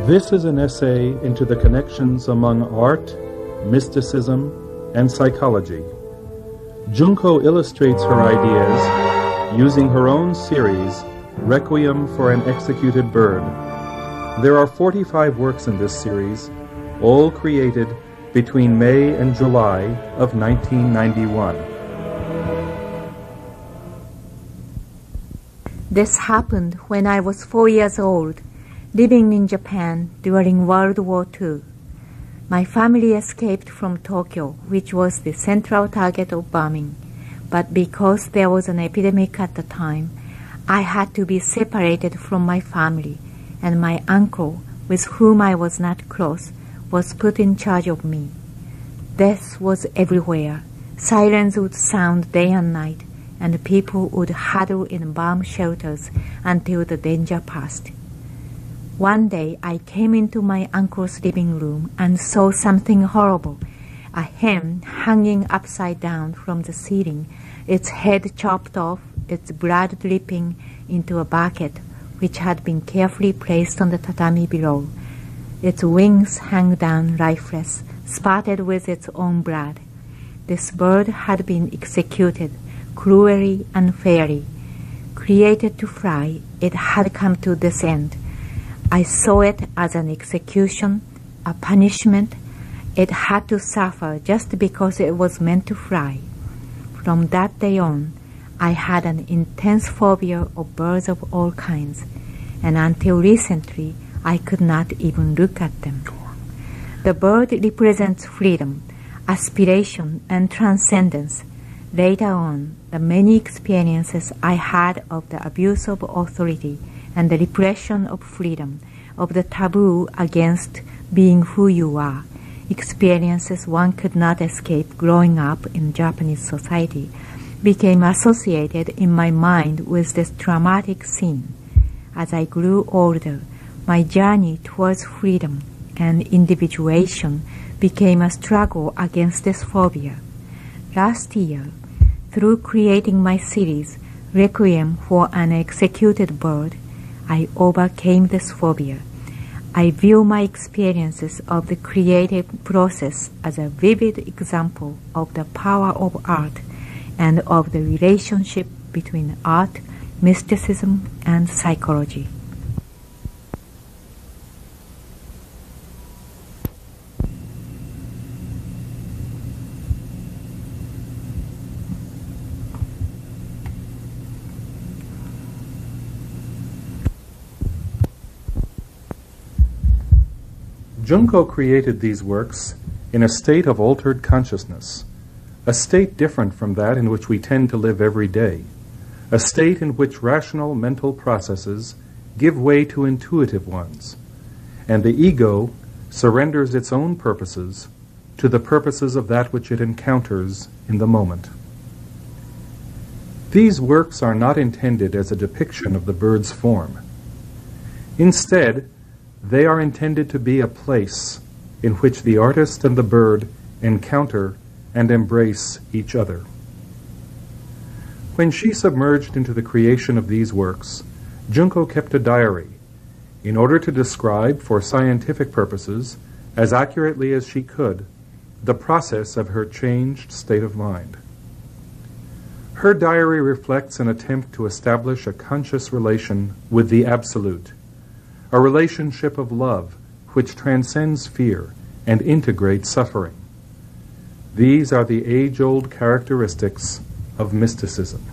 This is an essay into the connections among art, mysticism, and psychology. Junko illustrates her ideas using her own series, Requiem for an Executed Bird. There are 45 works in this series, all created between May and July of 1991. This happened when I was 4 years old, living in Japan during World War II. My family escaped from Tokyo, which was the central target of bombing. But because there was an epidemic at the time, I had to be separated from my family, and my uncle, with whom I was not close, was put in charge of me. Death was everywhere. Sirens would sound day and night, and people would huddle in bomb shelters until the danger passed. One day I came into my uncle's living room and saw something horrible. A hen hanging upside down from the ceiling, its head chopped off, its blood dripping into a bucket which had been carefully placed on the tatami below. Its wings hung down lifeless, spotted with its own blood. This bird had been executed, cruelly, unfairly. Created to fly, it had come to this end. I saw it as an execution, a punishment. It had to suffer just because it was meant to fly. From that day on, I had an intense phobia of birds of all kinds, and until recently, I could not even look at them. The bird represents freedom, aspiration, and transcendence. Later on, the many experiences I had of the abuse of authority and the repression of freedom, of the taboo against being who you are, experiences one could not escape growing up in Japanese society, became associated in my mind with this traumatic scene. As I grew older, my journey towards freedom and individuation became a struggle against this phobia. Last year, through creating my series, Requiem for an Executed Bird, I overcame this phobia. I view my experiences of the creative process as a vivid example of the power of art and of the relationship between art, mysticism, and psychology. Junko created these works in a state of altered consciousness, a state different from that in which we tend to live every day, a state in which rational mental processes give way to intuitive ones, and the ego surrenders its own purposes to the purposes of that which it encounters in the moment. These works are not intended as a depiction of the bird's form. Instead, they are intended to be a place in which the artist and the bird encounter and embrace each other. When she submerged into the creation of these works, Junko kept a diary in order to describe, for scientific purposes, as accurately as she could, the process of her changed state of mind. Her diary reflects an attempt to establish a conscious relation with the Absolute, a relationship of love which transcends fear and integrates suffering. These are the age-old characteristics of mysticism.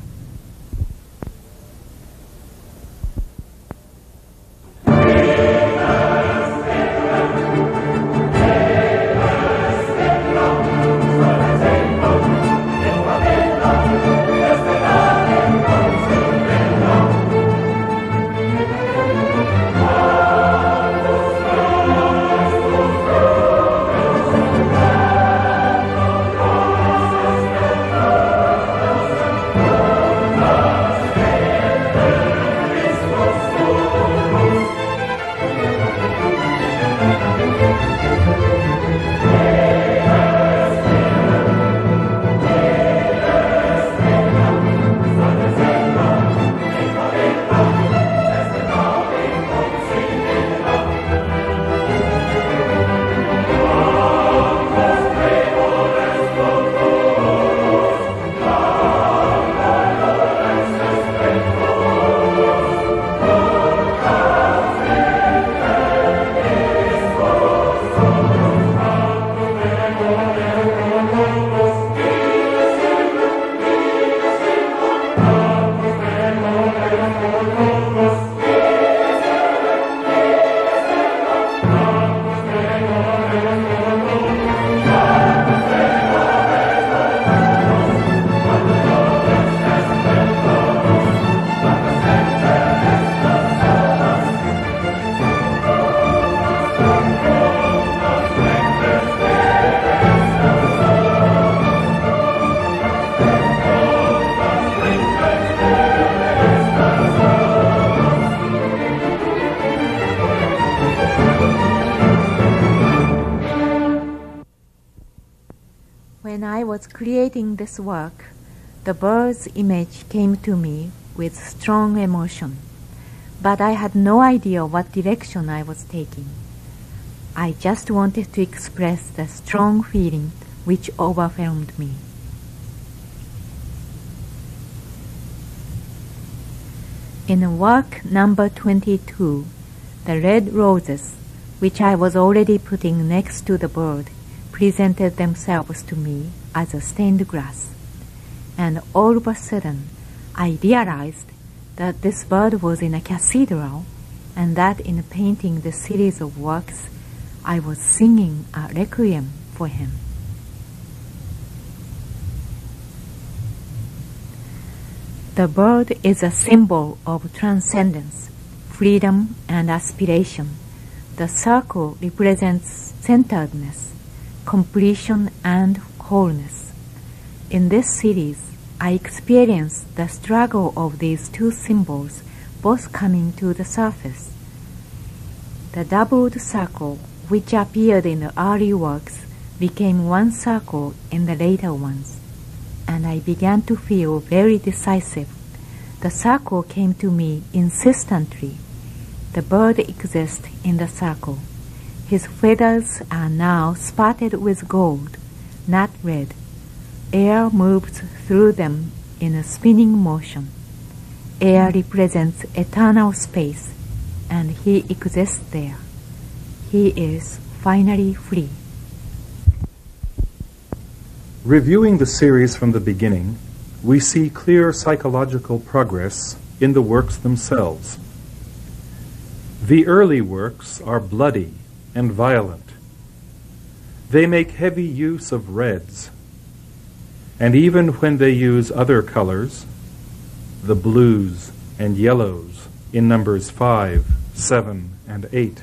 When I was creating this work, the bird's image came to me with strong emotion, but I had no idea what direction I was taking. I just wanted to express the strong feeling which overwhelmed me. In work number 22, the red roses, which I was already putting next to the bird, presented themselves to me as a stained glass. And all of a sudden, I realized that this bird was in a cathedral, and that in painting the series of works, I was singing a requiem for him. The bird is a symbol of transcendence, freedom, and aspiration. The circle represents centeredness, completion, and wholeness. In this series, I experienced the struggle of these two symbols both coming to the surface. The doubled circle, which appeared in the early works, became one circle in the later ones, and I began to feel very decisive. The circle came to me insistently. The bird exists in the circle. His feathers are now spotted with gold, not red. Air moves through them in a spinning motion. Air represents eternal space, and he exists there. He is finally free. Reviewing the series from the beginning, we see clear psychological progress in the works themselves. The early works are bloody and violent. They make heavy use of reds, and even when they use other colors, the blues and yellows in numbers 5, 7, and 8,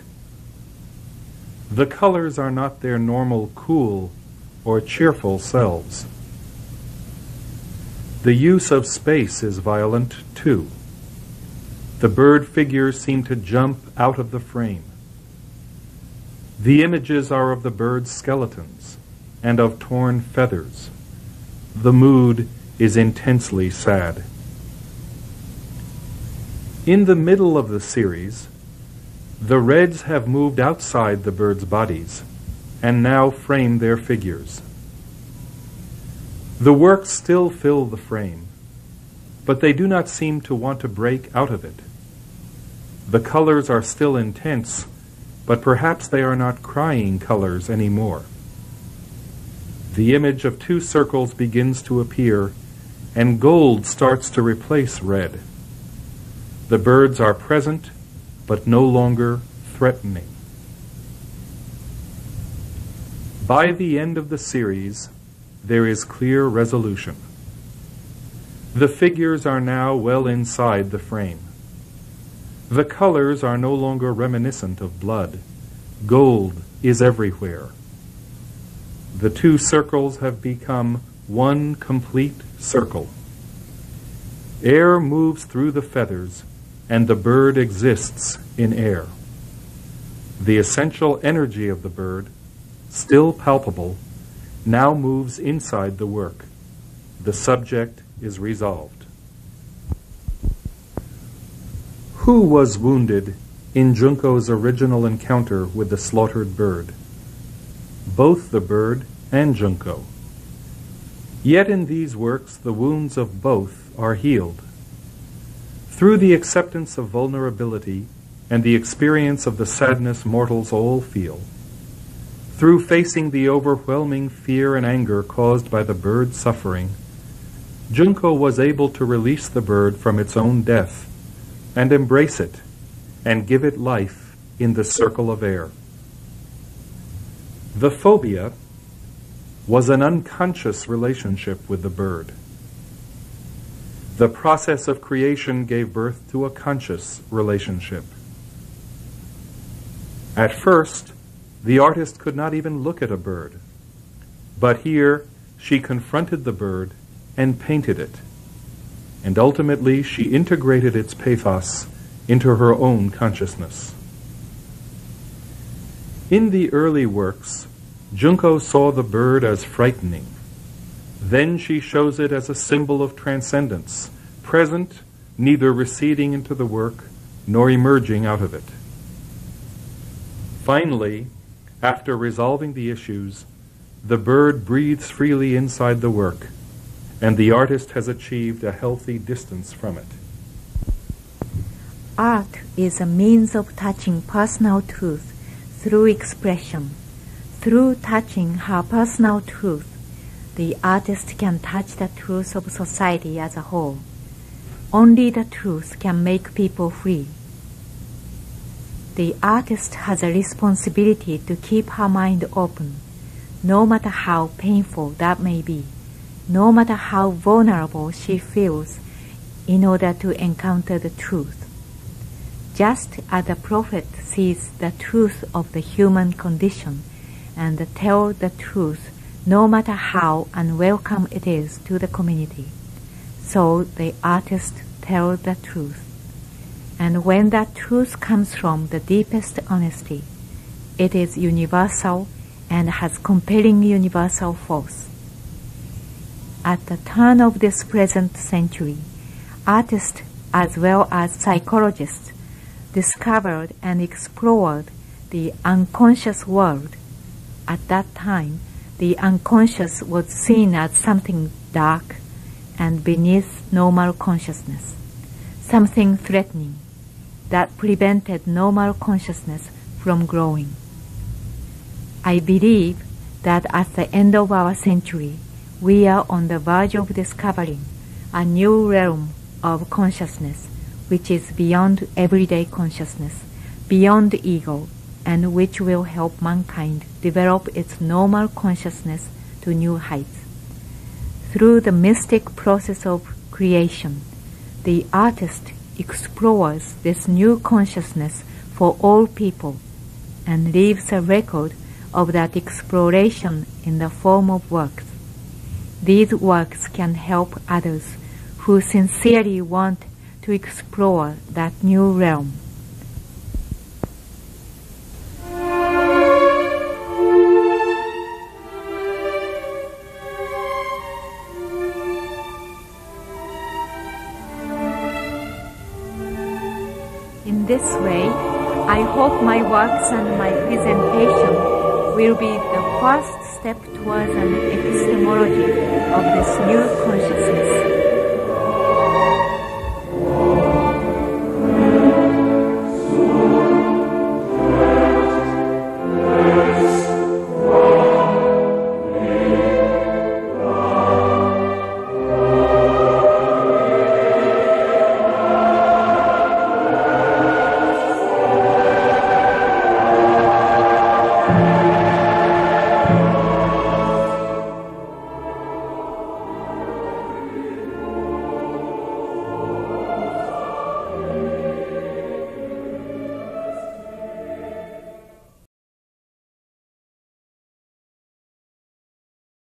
the colors are not their normal cool or cheerful selves. The use of space is violent too. The bird figures seem to jump out of the frame. The images are of the bird's skeletons and of torn feathers. The mood is intensely sad. In the middle of the series, the reds have moved outside the birds' bodies and now frame their figures. The works still fill the frame, but they do not seem to want to break out of it. The colors are still intense, but perhaps they are not crying colors anymore. The image of two circles begins to appear, and gold starts to replace red. The birds are present, but no longer threatening. By the end of the series, there is clear resolution. The figures are now well inside the frame. The colors are no longer reminiscent of blood. Gold is everywhere. The two circles have become one complete circle. Air moves through the feathers, and the bird exists in air. The essential energy of the bird, still palpable, now moves inside the work. The subject is resolved. Who was wounded in Junko's original encounter with the slaughtered bird? Both the bird and Junko. Yet in these works, the wounds of both are healed. Through the acceptance of vulnerability and the experience of the sadness mortals all feel, through facing the overwhelming fear and anger caused by the bird's suffering, Junko was able to release the bird from its own death and embrace it and give it life in the circle of air. The phobia was an unconscious relationship with the bird. The process of creation gave birth to a conscious relationship. At first, the artist could not even look at a bird, but here she confronted the bird and painted it, and ultimately she integrated its pathos into her own consciousness. In the early works, Junko saw the bird as frightening, Then she shows it as a symbol of transcendence, present, neither receding into the work nor emerging out of it. Finally, after resolving the issues, the bird breathes freely inside the work, and the artist has achieved a healthy distance from it. Art is a means of touching personal truth through expression. Through touching her personal truth, the artist can touch the truth of society as a whole. Only the truth can make people free. The artist has a responsibility to keep her mind open, no matter how painful that may be, no matter how vulnerable she feels, in order to encounter the truth. Just as the prophet sees the truth of the human condition and tells the truth no matter how unwelcome it is to the community, so the artist tells the truth. And when that truth comes from the deepest honesty, it is universal and has compelling universal force. At the turn of this present century, artists as well as psychologists discovered and explored the unconscious world. At that time, the unconscious was seen as something dark and beneath normal consciousness, something threatening that prevented normal consciousness from growing. I believe that at the end of our century, we are on the verge of discovering a new realm of consciousness which is beyond everyday consciousness, beyond ego, and which will help mankind develop its normal consciousness to new heights. Through the mystic process of creation, the artist explores this new consciousness for all people and leaves a record of that exploration in the form of works. These works can help others who sincerely want to explore that new realm. In this way, I hope my works and my presentation will be the first step towards an epistemology of this new consciousness.